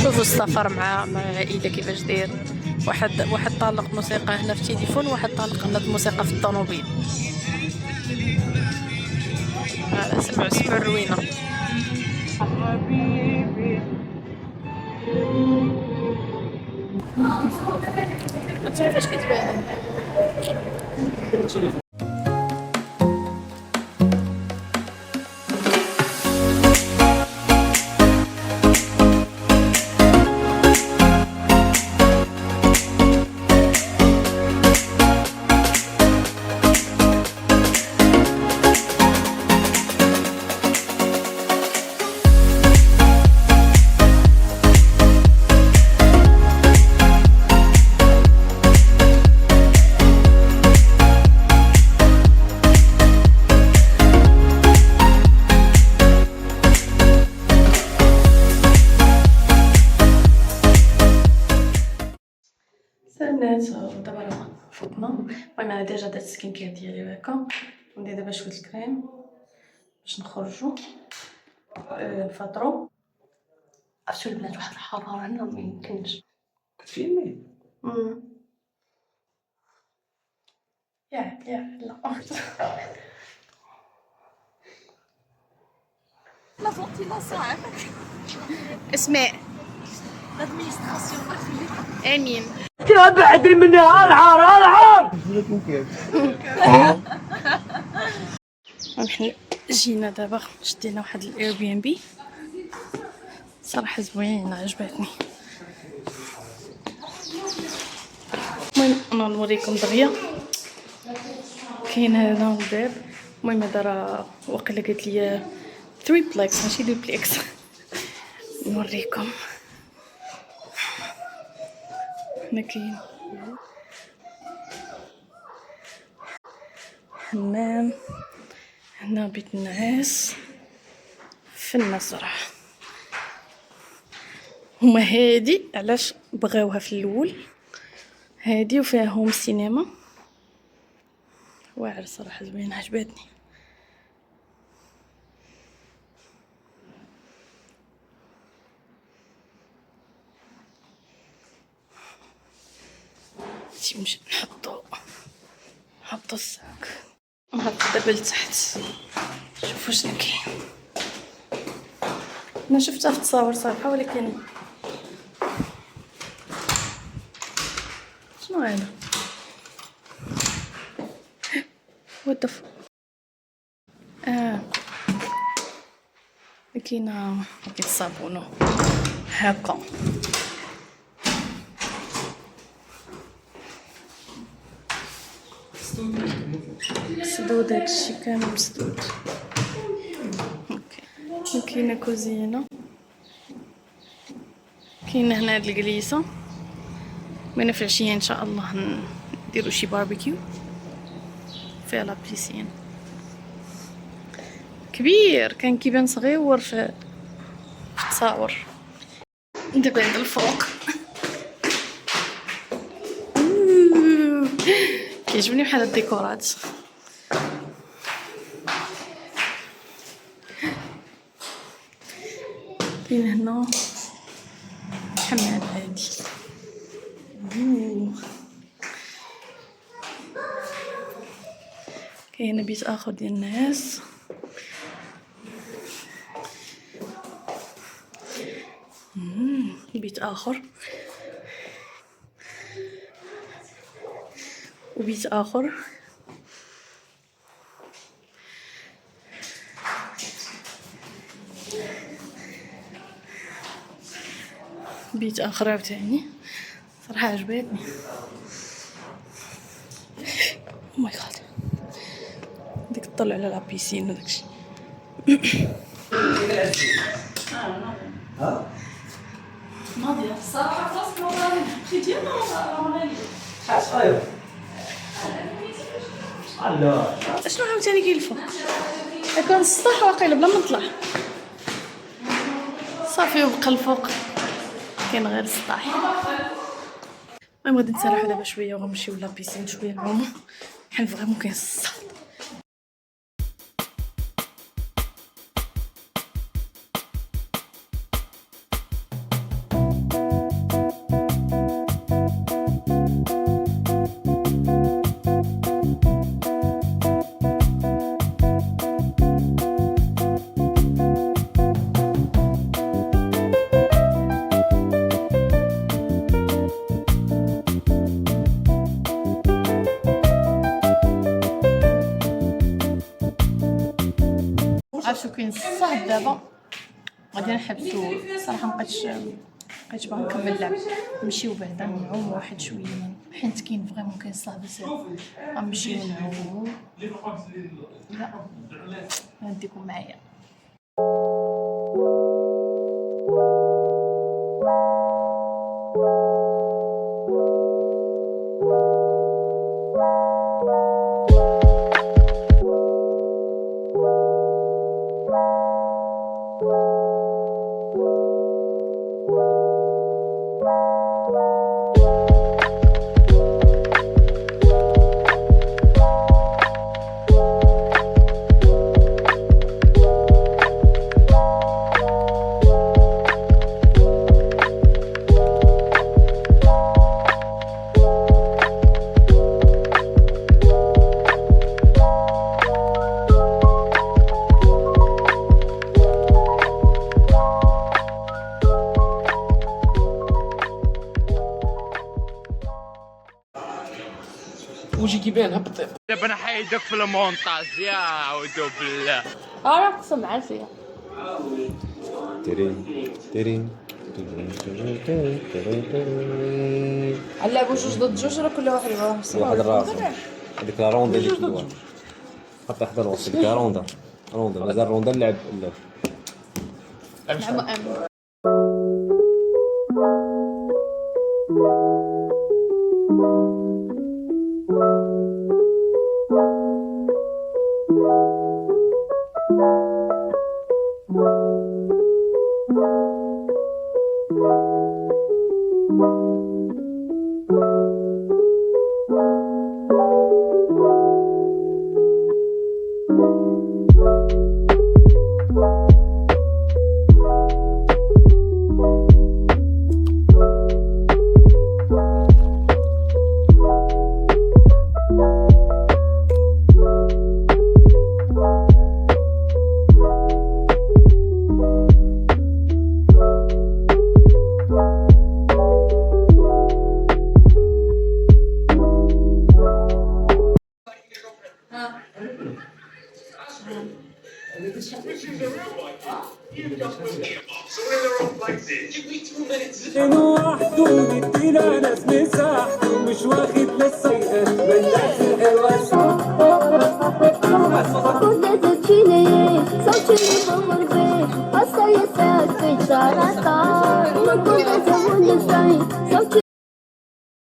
شوفوا السفر مع عائله كيفاش داير. واحد طالق موسيقى هنا في التليفون، وواحد طالق هنا الموسيقى في الطوموبيل. سمعوا الروينه. حبيبي ما تعرفش كتبان. سنات دابا راه فوقنا. المهم انا ديجا درت سكين كير ديالي هكا، ندير دابا شويه الكريم باش نخرجوا نفطروا. عرفتوا البنات واحد الحراره هنا ما يمكنش. كتفيلمي؟ يا لا لا صوتي لا صعب. اسماء لادمينستراسيون امين تبعدي منها الحار حنا جينا دابا شدينا واحد الاير بي ام بي صراحه زوينه عجبتني. المهم انا نوريكم دغيا كاين هذا الباب. المهم هذا راه واقيلا قالت لي 3 بليكس ماشي دوبليكس. نوريكم هنا كاين حمام، هنا بيت النعاس فنة صراحة. هما هادي علاش بغاوها في الاول، هادي وفيها هوم سينما واعر صراحة زوين عجبتني. نمشي نحطو الساك نهبط دابا لتحت. شوفوا شنو كاين. انا شفتها في التصاور صراحه، ولكن شنو هذا؟ وات كاين الصابونو هاكا. مسدود هادشي كامل مسدود. اوكي كاينه كوزينه، كاينه هنا هاد الجليسه. من في العشيه ان شاء الله نديرو شي باربيكيو فيها لا بيسين كبير. كان كيبان صغيور في التصاور. دابا عند الفوق كيعجبني بحال هاد الديكورات. كاين هنا حمام عادي. كاين بيت اخر ديال الناس. بيت اخر وبيت اخر. بيت اخر عاوتاني صراحه عجبتني. او ماي جاد ديك تطلع على لابيسين وداكشي. ناضية الصراحة في راسك والله مشيتي انا صغير الله. شنو عاوتاني كاين الفوق؟ كان السطح واقيلا بلا ما نطلع صافي. وبقى الفوق كاين غير السطح. المهم غادي نتسرحو دابا شويه وغنمشيو لابيسين شويه نعومو حيت فريمون كاين الصهد. عرفتو كاين الصهد دابا غادي نحبسو صراحه مبقيتش باغا نكمل اللعب، نمشيو بعدا نعومو واحد شويه حيت كاين فريمون كاين الصهد بزاف. غنمشيو نعومو لا غنديكم معايا. وجهي كيبان هبط. دابا انا حيدك في المونتاج يا عودو بالله. راه قسم عافيه. تيرين تيرين نلعبوا جوج ضد جوج راه كل واحد يبغى يحسب واحد الراس هذيك لا روندا اللي كل واحد حتى حدا الوسط ديك روندا مازال روندا نلعب نلعبوا شنو وحدوني ادينا ناس مساحته مش واخد للصيحة من ناس الحواسة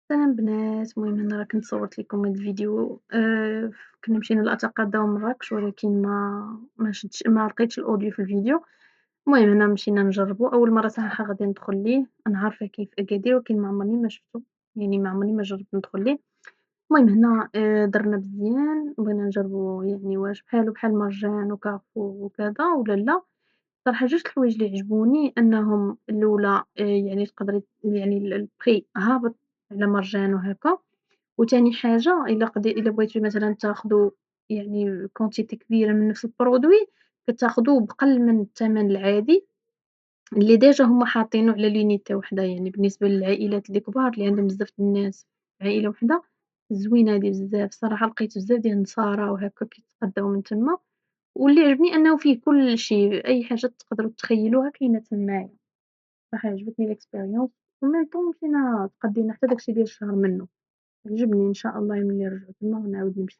سلام بنات. المهم هنا راه كنت صورت لكم هاد الفيديو. كنا مشينا لأتقدم مراكش ولكن ما لقيتش الاوديو في الفيديو. المهم هنا مشينا نجربو اول مره صراحه غادي ندخل ليه. انا عارفه كيف اكادير ولكن ما عمرني ما شفتو، يعني ما عمرني ما جربت ندخل ليه. المهم هنا درنا مزيان بغينا نجربو يعني واش بحال مرجان وكافو وكذا ولا لا. صراحه جوج الحوايج اللي عجبوني انهم الاولى يعني تقدري يعني البري هابط على مرجان وهكا، وتاني حاجه الا بغيتو مثلا تاخدو يعني كونتيتي كبيره من نفس البرودوي كتاخدوه بقل من الثمن العادي اللي ديجا هما حاطينه على لونيتي وحده. يعني بالنسبه للعائلات اللي كبار اللي عندهم بزاف د الناس عائله وحده زوينه هادي بزاف. صراحه لقيت بزاف ديال النصارى وهكا كيتغداو من تما، واللي عجبني انه فيه كل شيء، اي حاجه تقدروا تخيلوها كاينه تمايا. صراحه عجبتني ليكسبيريونس وميم طون مشينا تقضينا حتى داكشي ديال الشهر منه. عجبني ان شاء الله ملي رجعت تما غنعاود نمشي.